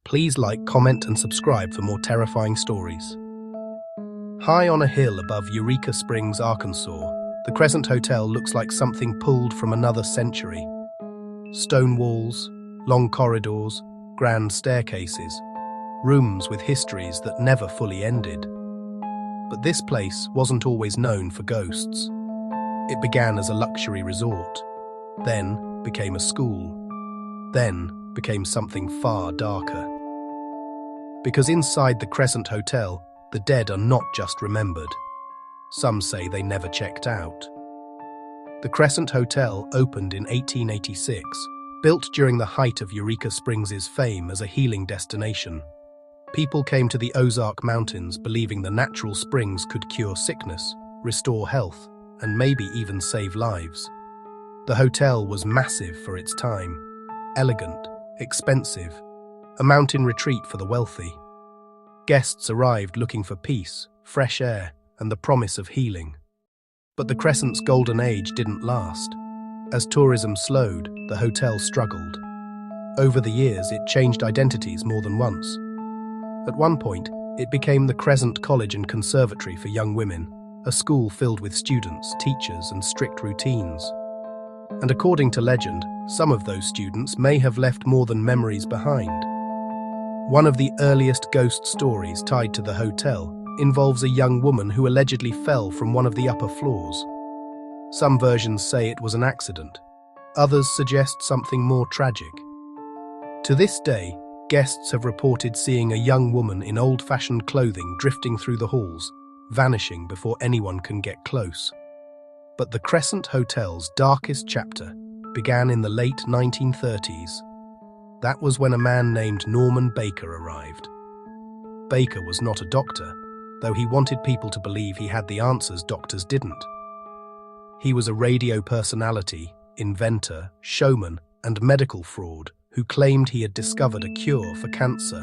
Please like, comment, and subscribe for more terrifying stories. High on a hill above Eureka Springs, Arkansas, the Crescent Hotel looks like something pulled from another century. Stone walls, long corridors, grand staircases, rooms with histories that never fully ended. But this place wasn't always known for ghosts. It began as a luxury resort, then became a school, then became something far darker. Because inside the Crescent Hotel, the dead are not just remembered. Some say they never checked out. The Crescent Hotel opened in 1886, built during the height of Eureka Springs' fame as a healing destination. People came to the Ozark Mountains believing the natural springs could cure sickness, restore health, and maybe even save lives. The hotel was massive for its time, elegant, expensive, a mountain retreat for the wealthy. Guests arrived looking for peace, fresh air, and the promise of healing. But the Crescent's golden age didn't last. As tourism slowed, the hotel struggled. Over the years, it changed identities more than once. At one point, it became the Crescent College and Conservatory for young women, a school filled with students, teachers, and strict routines. And according to legend, some of those students may have left more than memories behind. One of the earliest ghost stories tied to the hotel involves a young woman who allegedly fell from one of the upper floors. Some versions say it was an accident. Others suggest something more tragic. To this day, guests have reported seeing a young woman in old-fashioned clothing drifting through the halls, vanishing before anyone can get close. But the Crescent Hotel's darkest chapter began in the late 1930s. That was when a man named Norman Baker arrived. Baker was not a doctor, though he wanted people to believe he had the answers doctors didn't. He was a radio personality, inventor, showman, and medical fraud who claimed he had discovered a cure for cancer.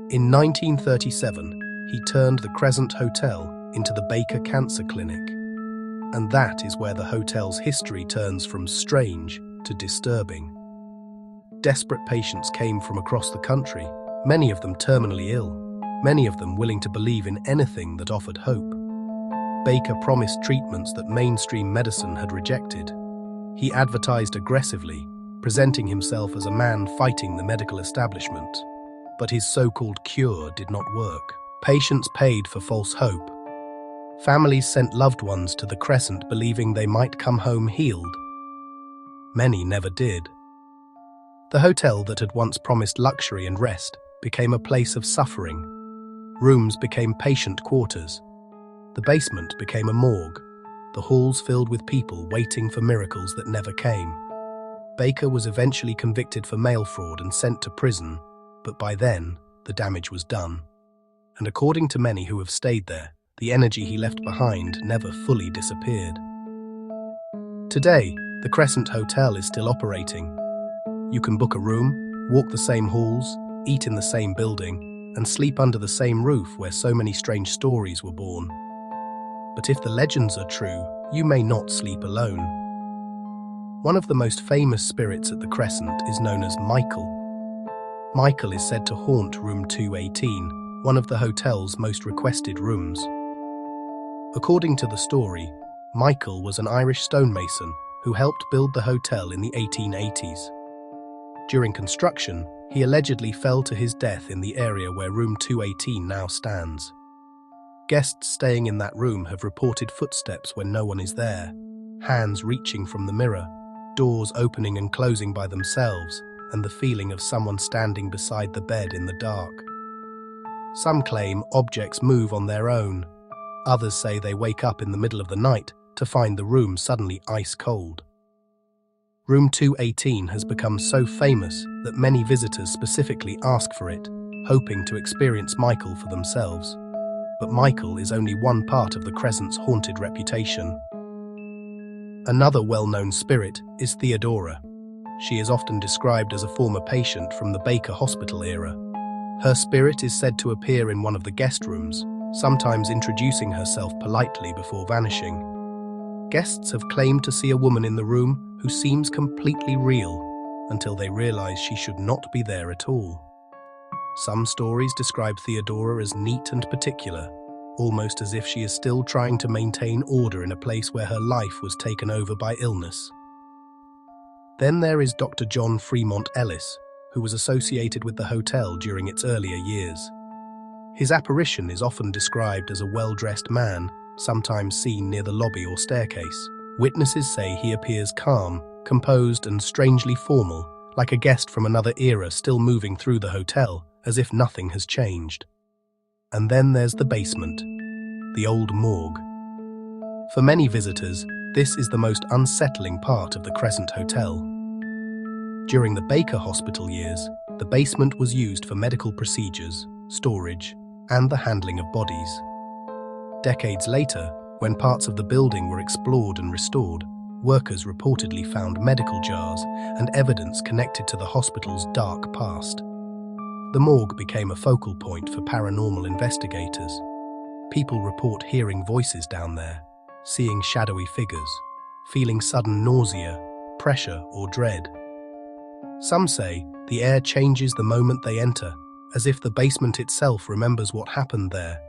In 1937, he turned the Crescent Hotel into the Baker Cancer Clinic. And that is where the hotel's history turns from strange to disturbing. Desperate patients came from across the country, many of them terminally ill, many of them willing to believe in anything that offered hope. Baker promised treatments that mainstream medicine had rejected. He advertised aggressively, presenting himself as a man fighting the medical establishment. But his so-called cure did not work. Patients paid for false hope. Families sent loved ones to the Crescent believing they might come home healed. Many never did. The hotel that had once promised luxury and rest became a place of suffering. Rooms became patient quarters. The basement became a morgue, the halls filled with people waiting for miracles that never came. Baker was eventually convicted for mail fraud and sent to prison, but by then, the damage was done. And according to many who have stayed there, the energy he left behind never fully disappeared. Today, the Crescent Hotel is still operating. You can book a room, walk the same halls, eat in the same building, and sleep under the same roof where so many strange stories were born. But if the legends are true, you may not sleep alone. One of the most famous spirits at the Crescent is known as Michael. Michael is said to haunt room 218, one of the hotel's most requested rooms. According to the story, Michael was an Irish stonemason who helped build the hotel in the 1880s. During construction, he allegedly fell to his death in the area where room 218 now stands. Guests staying in that room have reported footsteps when no one is there, hands reaching from the mirror, doors opening and closing by themselves, and the feeling of someone standing beside the bed in the dark. Some claim objects move on their own. Others say they wake up in the middle of the night to find the room suddenly ice cold. Room 218 has become so famous that many visitors specifically ask for it, hoping to experience Michael for themselves. But Michael is only one part of the Crescent's haunted reputation. Another well-known spirit is Theodora. She is often described as a former patient from the Baker Hospital era. Her spirit is said to appear in one of the guest rooms, sometimes introducing herself politely before vanishing. Guests have claimed to see a woman in the room who seems completely real until they realize she should not be there at all. Some stories describe Theodora as neat and particular, almost as if she is still trying to maintain order in a place where her life was taken over by illness. Then there is Dr. John Fremont Ellis, who was associated with the hotel during its earlier years. His apparition is often described as a well-dressed man, sometimes seen near the lobby or staircase. Witnesses say he appears calm, composed, and strangely formal, like a guest from another era still moving through the hotel, as if nothing has changed. And then there's the basement, the old morgue. For many visitors, this is the most unsettling part of the Crescent Hotel. During the Baker Hospital years, the basement was used for medical procedures, storage, and the handling of bodies. Decades later, when parts of the building were explored and restored, workers reportedly found medical jars and evidence connected to the hospital's dark past. The morgue became a focal point for paranormal investigators. People report hearing voices down there, seeing shadowy figures, feeling sudden nausea, pressure, or dread. Some say the air changes the moment they enter, as if the basement itself remembers what happened there.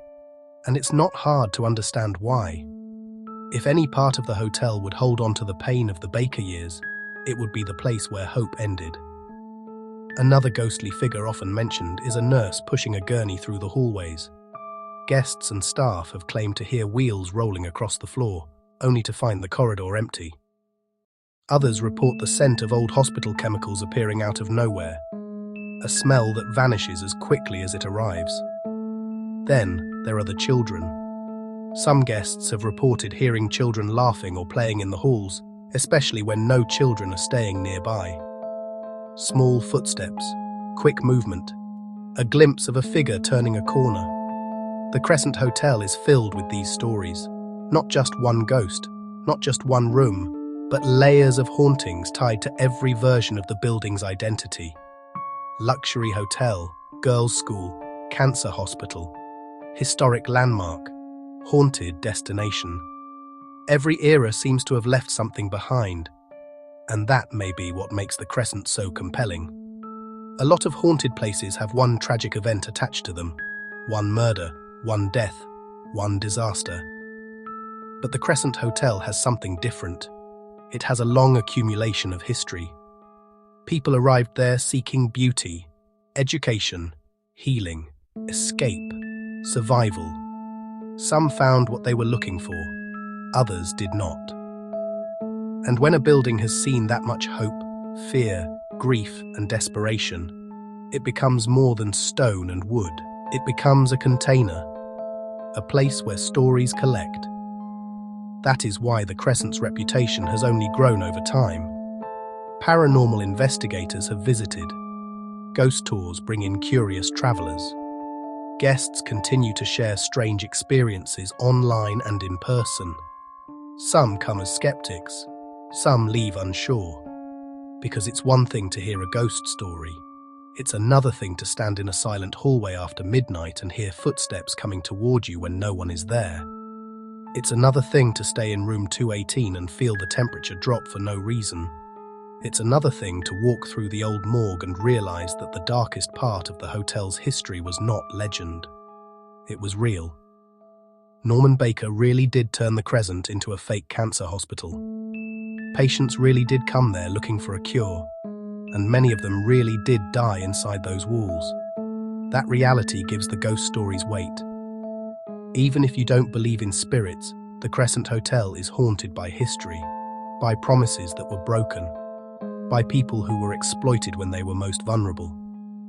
And it's not hard to understand why. If any part of the hotel would hold on to the pain of the Baker years, it would be the place where hope ended. Another ghostly figure often mentioned is a nurse pushing a gurney through the hallways. Guests and staff have claimed to hear wheels rolling across the floor, only to find the corridor empty. Others report the scent of old hospital chemicals appearing out of nowhere, a smell that vanishes as quickly as it arrives. Then there are the children. Some guests have reported hearing children laughing or playing in the halls, especially when no children are staying nearby. Small footsteps, quick movement, a glimpse of a figure turning a corner. The Crescent Hotel is filled with these stories. Not just one ghost, not just one room, but layers of hauntings tied to every version of the building's identity. Luxury hotel, girls' school, cancer hospital, historic landmark, haunted destination. Every era seems to have left something behind, and that may be what makes the Crescent so compelling. A lot of haunted places have one tragic event attached to them, one murder, one death, one disaster. But the Crescent Hotel has something different. It has a long accumulation of history. People arrived there seeking beauty, education, healing, escape, survival. Some found what they were looking for, others did not. And when a building has seen that much hope, fear, grief, and desperation, it becomes more than stone and wood. It becomes a container, a place where stories collect. That is why the Crescent's reputation has only grown over time. Paranormal investigators have visited. Ghost tours bring in curious travelers. Guests continue to share strange experiences online and in person. Some come as skeptics, some leave unsure. Because it's one thing to hear a ghost story. It's another thing to stand in a silent hallway after midnight and hear footsteps coming toward you when no one is there. It's another thing to stay in room 218 and feel the temperature drop for no reason. It's another thing to walk through the old morgue and realize that the darkest part of the hotel's history was not legend. It was real. Norman Baker really did turn the Crescent into a fake cancer hospital. Patients really did come there looking for a cure, and many of them really did die inside those walls. That reality gives the ghost stories weight. Even if you don't believe in spirits, the Crescent Hotel is haunted by history, by promises that were broken, by people who were exploited when they were most vulnerable,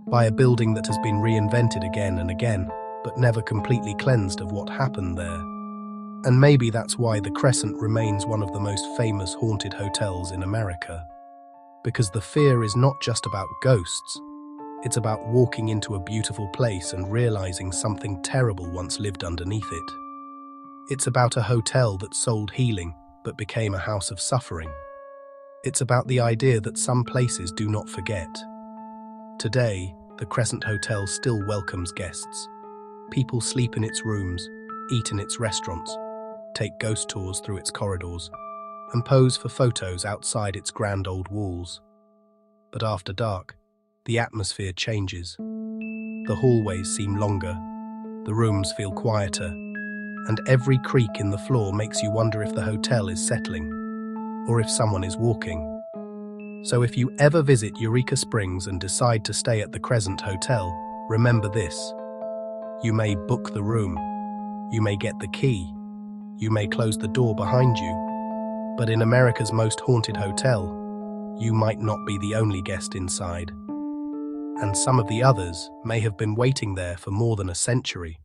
by a building that has been reinvented again and again, but never completely cleansed of what happened there. And maybe that's why the Crescent remains one of the most famous haunted hotels in America. Because the fear is not just about ghosts, it's about walking into a beautiful place and realizing something terrible once lived underneath it. It's about a hotel that sold healing, but became a house of suffering. It's about the idea that some places do not forget. Today, the Crescent Hotel still welcomes guests. People sleep in its rooms, eat in its restaurants, take ghost tours through its corridors, and pose for photos outside its grand old walls. But after dark, the atmosphere changes. The hallways seem longer, the rooms feel quieter, and every creak in the floor makes you wonder if the hotel is settling, or if someone is walking. So if you ever visit Eureka Springs and decide to stay at the Crescent Hotel, remember this. You may book the room, you may get the key, you may close the door behind you, but in America's most haunted hotel, you might not be the only guest inside. And some of the others may have been waiting there for more than a century.